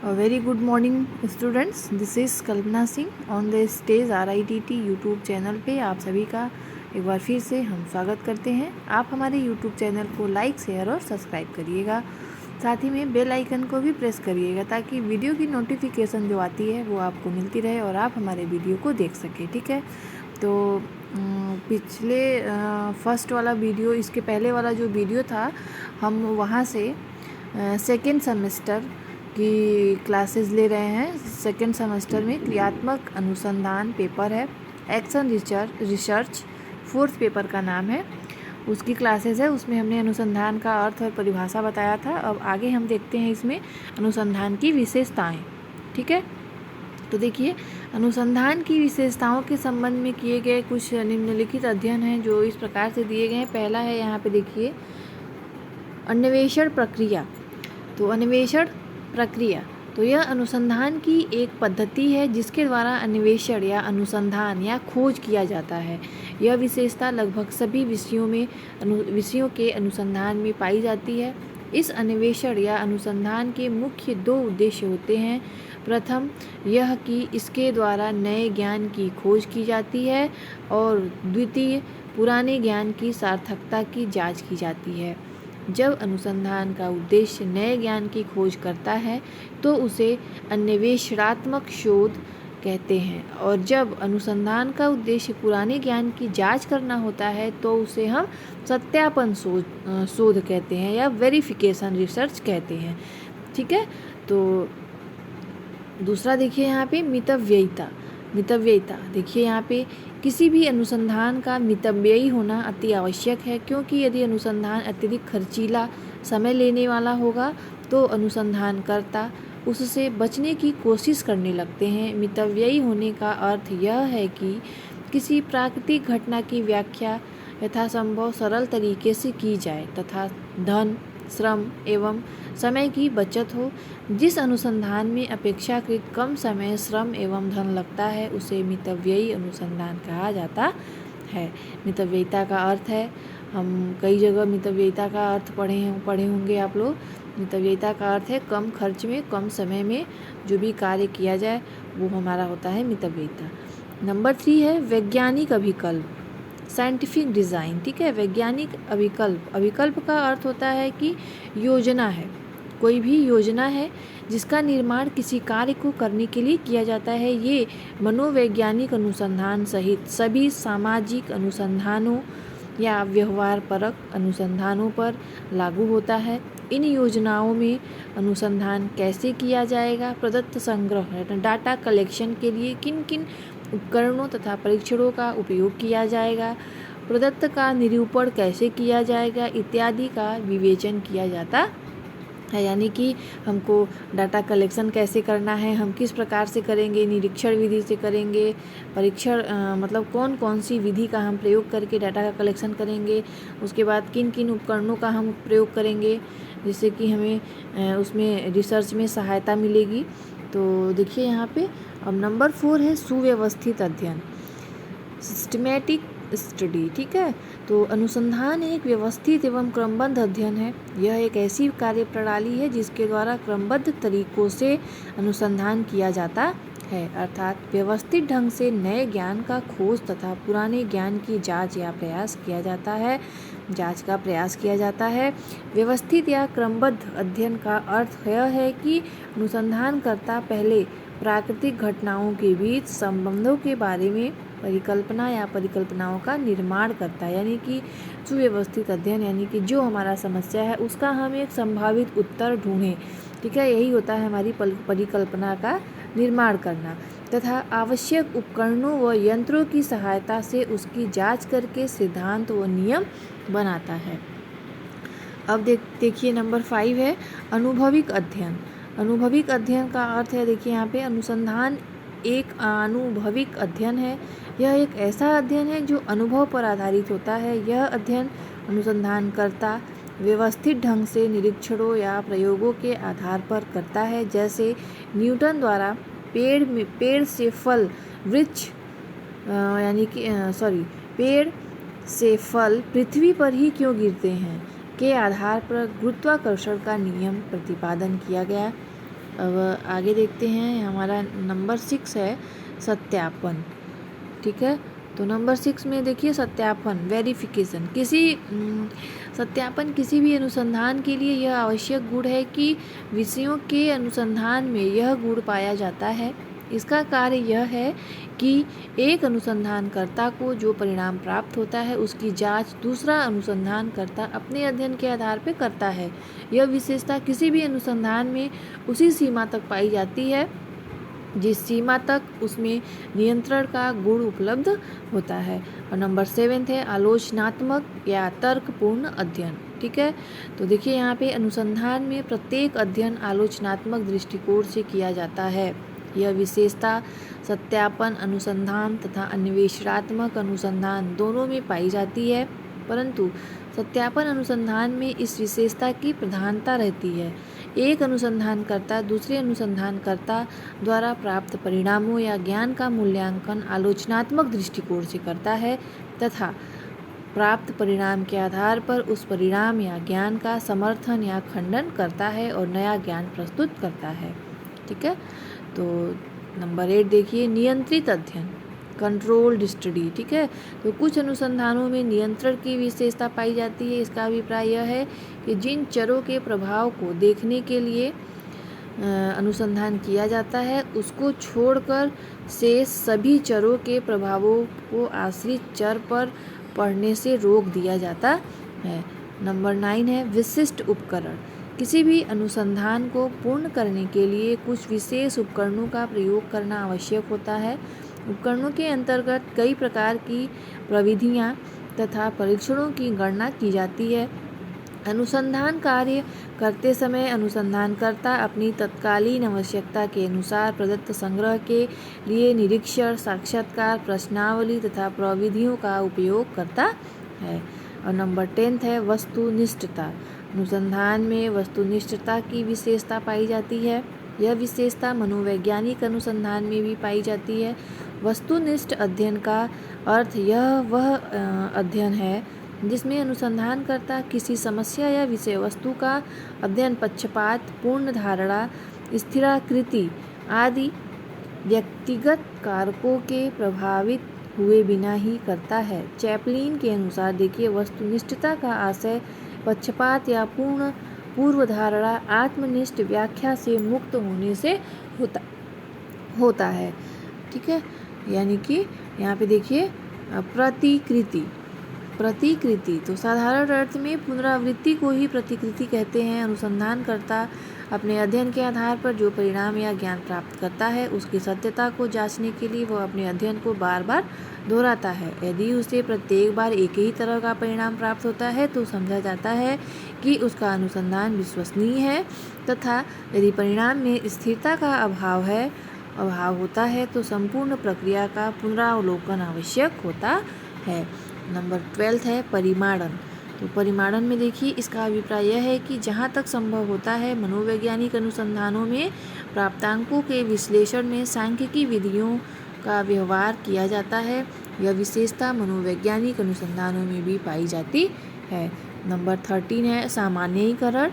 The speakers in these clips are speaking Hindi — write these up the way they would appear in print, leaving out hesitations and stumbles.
A very good morning students, this is Kalpana Singh on the stage RITT YouTube channel पे आप सभी का एक बार फिर से हम स्वागत करते हैं। आप हमारे यूट्यूब चैनल को लाइक शेयर और सब्सक्राइब करिएगा, साथ ही में बेल आइकन को भी प्रेस करिएगा ताकि वीडियो की नोटिफिकेशन जो आती है वो आपको मिलती रहे और आप हमारे वीडियो को देख सकें। ठीक है, तो पिछले फर्स्ट वाला वीडियो, इसके पहले वाला जो वीडियो था, हम वहाँ से सेकेंड सेमेस्टर की क्लासेस ले रहे हैं। सेकेंड सेमेस्टर में क्रियात्मक अनुसंधान पेपर है, एक्शन रिसर्च फोर्थ पेपर का नाम है, उसकी क्लासेस है। उसमें हमने अनुसंधान का अर्थ और परिभाषा बताया था। अब आगे हम देखते हैं इसमें अनुसंधान की विशेषताएं। ठीक है, तो देखिए, अनुसंधान की विशेषताओं के संबंध में किए गए कुछ निम्नलिखित अध्ययन हैं जो इस प्रकार से दिए गए हैं। पहला है, यहाँ पे देखिए, अन्वेषण प्रक्रिया। तो अन्वेषण प्रक्रिया तो यह अनुसंधान की एक पद्धति है जिसके द्वारा अन्वेषण या अनुसंधान या खोज किया जाता है। यह विशेषता लगभग सभी विषयों के अनुसंधान में पाई जाती है। इस अन्वेषण या अनुसंधान के मुख्य दो उद्देश्य होते हैं। प्रथम यह कि इसके द्वारा नए ज्ञान की खोज की जाती है और द्वितीय पुराने ज्ञान की सार्थकता की जांच की जाती है। जब अनुसंधान का उद्देश्य नए ज्ञान की खोज करता है तो उसे अन्वेषणात्मक शोध कहते हैं, और जब अनुसंधान का उद्देश्य पुराने ज्ञान की जांच करना होता है तो उसे हम सत्यापन शोध कहते हैं या वेरिफिकेशन रिसर्च कहते हैं। ठीक है, तो दूसरा देखिए यहाँ पे मितव्ययिता। देखिए यहाँ पे किसी भी अनुसंधान का मितव्ययी होना अति आवश्यक है, क्योंकि यदि अनुसंधान अत्यधिक खर्चीला, समय लेने वाला होगा तो अनुसंधानकर्ता उससे बचने की कोशिश करने लगते हैं। मितव्ययी होने का अर्थ यह है कि किसी प्राकृतिक घटना की व्याख्या यथासंभव सरल तरीके से की जाए तथा धन, श्रम एवं समय की बचत हो। जिस अनुसंधान में अपेक्षाकृत कम समय, श्रम एवं धन लगता है उसे मितव्ययी अनुसंधान कहा जाता है। मितव्ययिता का अर्थ है, हम कई जगह मितव्ययिता का अर्थ पढ़े होंगे आप लोग। मितव्ययिता का अर्थ है कम खर्च में, कम समय में जो भी कार्य किया जाए वो हमारा होता है मितव्ययिता। नंबर 3 है वैज्ञानिक अभिकल्प, साइंटिफिक डिज़ाइन। ठीक है, वैज्ञानिक अभिकल्प का अर्थ होता है कि योजना है, कोई भी योजना है जिसका निर्माण किसी कार्य को करने के लिए किया जाता है। ये मनोवैज्ञानिक अनुसंधान सहित सभी सामाजिक अनुसंधानों या व्यवहारपरक अनुसंधानों पर लागू होता है। इन योजनाओं में अनुसंधान कैसे किया जाएगा, प्रदत्त संग्रह डाटा कलेक्शन के लिए किन किन उपकरणों तथा परीक्षणों का उपयोग किया जाएगा, प्रदत्त का निरूपण कैसे किया जाएगा इत्यादि का विवेचन किया जाता है। यानी कि हमको डाटा कलेक्शन कैसे करना है, हम किस प्रकार से करेंगे, निरीक्षण विधि से करेंगे, परीक्षण मतलब कौन कौन सी विधि का हम प्रयोग करके डाटा का कलेक्शन करेंगे, उसके बाद किन किन उपकरणों का हम प्रयोग करेंगे जिससे कि हमें उसमें रिसर्च में सहायता मिलेगी। तो देखिए यहाँ पे अब नंबर 4 है सुव्यवस्थित अध्ययन, सिस्टमैटिक स्टडी। ठीक है, तो अनुसंधान एक व्यवस्थित एवं क्रमबद्ध अध्ययन है। यह एक ऐसी कार्य प्रणाली है जिसके द्वारा क्रमबद्ध तरीकों से अनुसंधान किया जाता है, अर्थात व्यवस्थित ढंग से नए ज्ञान का खोज तथा पुराने ज्ञान की जांच का प्रयास किया जाता है। व्यवस्थित या क्रमबद्ध अध्ययन का अर्थ यह है कि अनुसंधानकर्ता पहले प्राकृतिक घटनाओं के बीच संबंधों के बारे में परिकल्पना या परिकल्पनाओं का निर्माण करता है। यानी कि सुव्यवस्थित अध्ययन यानी कि जो हमारा समस्या है उसका हम एक संभावित उत्तर ढूंढें। ठीक है, यही होता है हमारी परिकल्पना का निर्माण करना, तथा आवश्यक उपकरणों व यंत्रों की सहायता से उसकी जांच करके सिद्धांत व नियम बनाता है। अब देखिए नंबर 5 है अनुभविक अध्ययन। अनुभविक अध्ययन का अर्थ है, देखिए यहाँ पे, अनुसंधान एक अनुभविक अध्ययन है। यह एक ऐसा अध्ययन है जो अनुभव पर आधारित होता है। यह अध्ययन अनुसंधानकर्ता व्यवस्थित ढंग से निरीक्षणों या प्रयोगों के आधार पर करता है। जैसे न्यूटन द्वारा पेड़ से फल पृथ्वी पर ही क्यों गिरते हैं के आधार पर गुरुत्वाकर्षण का नियम प्रतिपादन किया गया। अब आगे देखते हैं, हमारा नंबर 6 है सत्यापन। ठीक है, तो नंबर 6 में देखिए सत्यापन, वेरिफिकेशन। सत्यापन किसी भी अनुसंधान के लिए यह आवश्यक गुण है कि विषयों के अनुसंधान में यह गुण पाया जाता है। इसका कार्य यह है कि एक अनुसंधानकर्ता को जो परिणाम प्राप्त होता है उसकी जांच दूसरा अनुसंधानकर्ता अपने अध्ययन के आधार पर करता है। यह विशेषता किसी भी अनुसंधान में उसी सीमा तक पाई जाती है जिस सीमा तक उसमें नियंत्रण का गुण उपलब्ध होता है। और नंबर 7 है आलोचनात्मक या तर्कपूर्ण अध्ययन। ठीक है, तो देखिए यहाँ पे अनुसंधान में प्रत्येक अध्ययन आलोचनात्मक दृष्टिकोण से किया जाता है। यह विशेषता सत्यापन अनुसंधान तथा अन्वेषणात्मक अनुसंधान दोनों में पाई जाती है, परंतु सत्यापन अनुसंधान में इस विशेषता की प्रधानता रहती है। एक अनुसंधानकर्ता दूसरे अनुसंधानकर्ता द्वारा प्राप्त परिणामों या ज्ञान का मूल्यांकन आलोचनात्मक दृष्टिकोण से करता है तथा प्राप्त परिणाम के आधार पर उस परिणाम या ज्ञान का समर्थन या खंडन करता है और नया ज्ञान प्रस्तुत करता है। ठीक है, तो नंबर 8 देखिए नियंत्रित अध्ययन, कंट्रोल्ड स्टडी। ठीक है, तो कुछ अनुसंधानों में नियंत्रण की विशेषता पाई जाती है। इसका अभिप्राय यह है कि जिन चरों के प्रभाव को देखने के लिए अनुसंधान किया जाता है उसको छोड़कर शेष सभी चरों के प्रभावों को आश्रित चर पर पढ़ने से रोक दिया जाता है। नंबर 9 है विशिष्ट उपकरण। किसी भी अनुसंधान को पूर्ण करने के लिए कुछ विशेष उपकरणों का प्रयोग करना आवश्यक होता है। उपकरणों के अंतर्गत कई प्रकार की प्रविधियां तथा परीक्षणों की गणना की जाती है। अनुसंधान कार्य करते समय अनुसंधानकर्ता अपनी तत्कालीन आवश्यकता के अनुसार प्रदत्त संग्रह के लिए निरीक्षण, साक्षात्कार, प्रश्नावली तथा प्रविधियों का उपयोग करता है। और नंबर 10 है वस्तुनिष्ठता। अनुसंधान में वस्तुनिष्ठता की विशेषता पाई जाती है। यह विशेषता मनोवैज्ञानिक अनुसंधान में भी पाई जाती है। वस्तुनिष्ठ अध्ययन का अर्थ यह वह अध्ययन है जिसमें अनुसंधानकर्ता किसी समस्या या विषय वस्तु का अध्ययन पक्षपात, पूर्ण धारणा, स्थिराकृति आदि व्यक्तिगत कारकों के प्रभावित हुए बिना ही करता है। चैपलिन के अनुसार देखिए वस्तुनिष्ठता का आशय पक्षपात या पूर्वधारणा आत्मनिष्ठ व्याख्या से मुक्त होने से होता है। ठीक है, यानी कि यहाँ पे देखिए प्रतिकृति तो साधारण अर्थ में पुनरावृत्ति को ही प्रतिकृति कहते हैं। अनुसंधानकर्ता अपने अध्ययन के आधार पर जो परिणाम या ज्ञान प्राप्त करता है उसकी सत्यता को जांचने के लिए वह अपने अध्ययन को बार बार दोहराता है। यदि उसे प्रत्येक बार एक ही तरह का परिणाम प्राप्त होता है तो समझा जाता है कि उसका अनुसंधान विश्वसनीय है, तथा यदि परिणाम में स्थिरता का अभाव होता है तो संपूर्ण प्रक्रिया का पुनरावलोकन आवश्यक होता है। नंबर 12 है परिमाणन। तो परिमाणन में देखिए इसका अभिप्राय यह है कि जहाँ तक संभव होता है मनोवैज्ञानिक अनुसंधानों में प्राप्तांकों के विश्लेषण में सांख्यिकी विधियों का व्यवहार किया जाता है। यह विशेषता मनोवैज्ञानिक अनुसंधानों में भी पाई जाती है। नंबर 13 है सामान्यीकरण,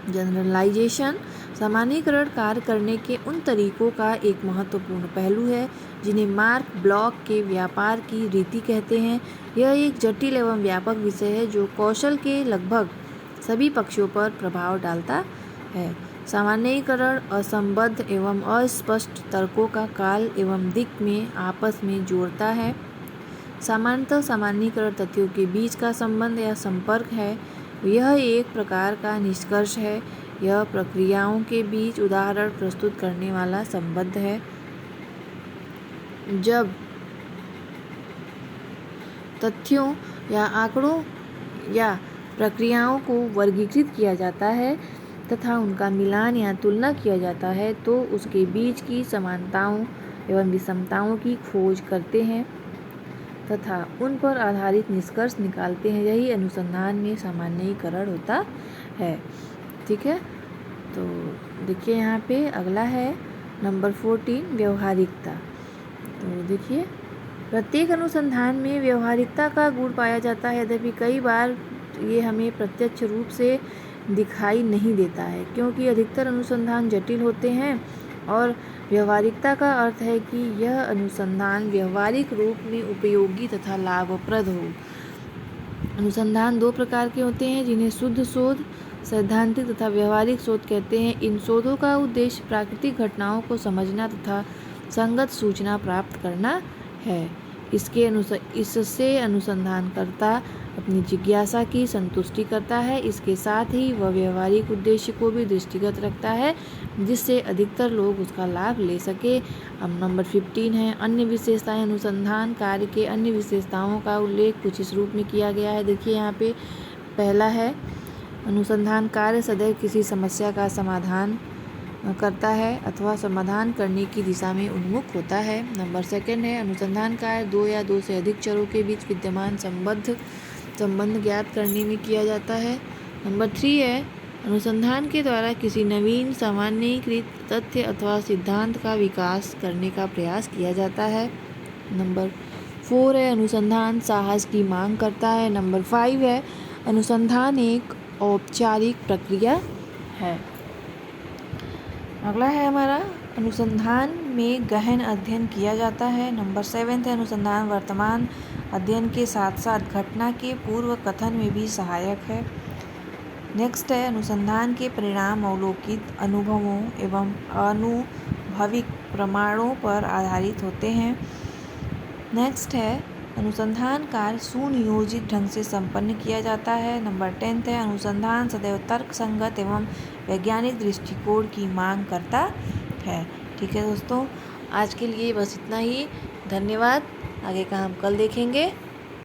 जनरलाइजेशन। सामान्यीकरण कार्य करने के उन तरीकों का एक महत्वपूर्ण पहलू है जिन्हें मार्क ब्लॉक के व्यापार की रीति कहते हैं। यह एक जटिल एवं व्यापक विषय है जो कौशल के लगभग सभी पक्षों पर प्रभाव डालता है। सामान्यीकरण असंबद्ध एवं अस्पष्ट तर्कों का काल एवं दिक् में आपस में जोड़ता है। सामान्यतः सामान्यीकरण तथ्यों के बीच का संबंध या संपर्क है। यह एक प्रकार का निष्कर्ष है। यह प्रक्रियाओं के बीच उदाहरण प्रस्तुत करने वाला संबंध है। जब तथ्यों या आंकड़ों या प्रक्रियाओं को वर्गीकृत किया जाता है तथा उनका मिलान या तुलना किया जाता है तो उसके बीच की समानताओं एवं विषमताओं की खोज करते हैं तथा उन पर आधारित निष्कर्ष निकालते हैं। यही अनुसंधान में सामान्यीकरण होता है। ठीक है, तो देखिए यहाँ पे अगला है नंबर 14 व्यवहारिकता। तो देखिए प्रत्येक अनुसंधान में व्यवहारिकता का गुण पाया जाता है। यद्यपि कई बार ये हमें प्रत्यक्ष रूप से दिखाई नहीं देता है, क्योंकि अधिकतर अनुसंधान जटिल होते हैं और व्यवहारिकता का अर्थ है कि यह अनुसंधान व्यवहारिक रूप में उपयोगी तथा लाभप्रद हो। अनुसंधान दो प्रकार के होते हैं, जिन्हें शुद्ध शोध, सैद्धांतिक तथा व्यवहारिक शोध कहते हैं। इन शोधों का उद्देश्य प्राकृतिक घटनाओं को समझना तथा संगत सूचना प्राप्त करना है। इससे अनुसंधानकर्ता अपनी जिज्ञासा की संतुष्टि करता है। इसके साथ ही वह व्यवहारिक उद्देश्य को भी दृष्टिगत रखता है, जिससे अधिकतर लोग उसका लाभ ले सके। अब नंबर 15 है अन्य विशेषताएं। अनुसंधान कार्य के अन्य विशेषताओं का उल्लेख कुछ इस रूप में किया गया है। देखिए यहाँ पे पहला है, अनुसंधान कार्य सदैव किसी समस्या का समाधान करता है अथवा समाधान करने की दिशा में उन्मुख होता है। नंबर 2 है, अनुसंधान कार्य दो या दो से अधिक चरों के बीच विद्यमान संबंध ज्ञात करने में किया जाता है। नंबर 3 है, अनुसंधान के द्वारा किसी नवीन सामान्यीकृत तथ्य अथवा सिद्धांत का विकास करने का प्रयास किया जाता है। नंबर 4 है, अनुसंधान साहस की मांग करता है। नंबर 5 है, अनुसंधान एक औपचारिक प्रक्रिया है। अगला है हमारा, अनुसंधान में गहन अध्ययन किया जाता है। नंबर 7 है, अनुसंधान वर्तमान अध्ययन के साथ साथ घटना के पूर्व कथन में भी सहायक है। नेक्स्ट है, अनुसंधान के परिणाम अवलोकित अनुभवों एवं आनुभविक प्रमाणों पर आधारित होते हैं। नेक्स्ट है, अनुसंधान कार्य सुनियोजित ढंग से संपन्न किया जाता है। नंबर 10 है, अनुसंधान सदैव तर्क संगत एवं वैज्ञानिक दृष्टिकोण की मांग करता है। ठीक है दोस्तों, आज के लिए बस इतना ही। धन्यवाद। आगे का हम कल देखेंगे।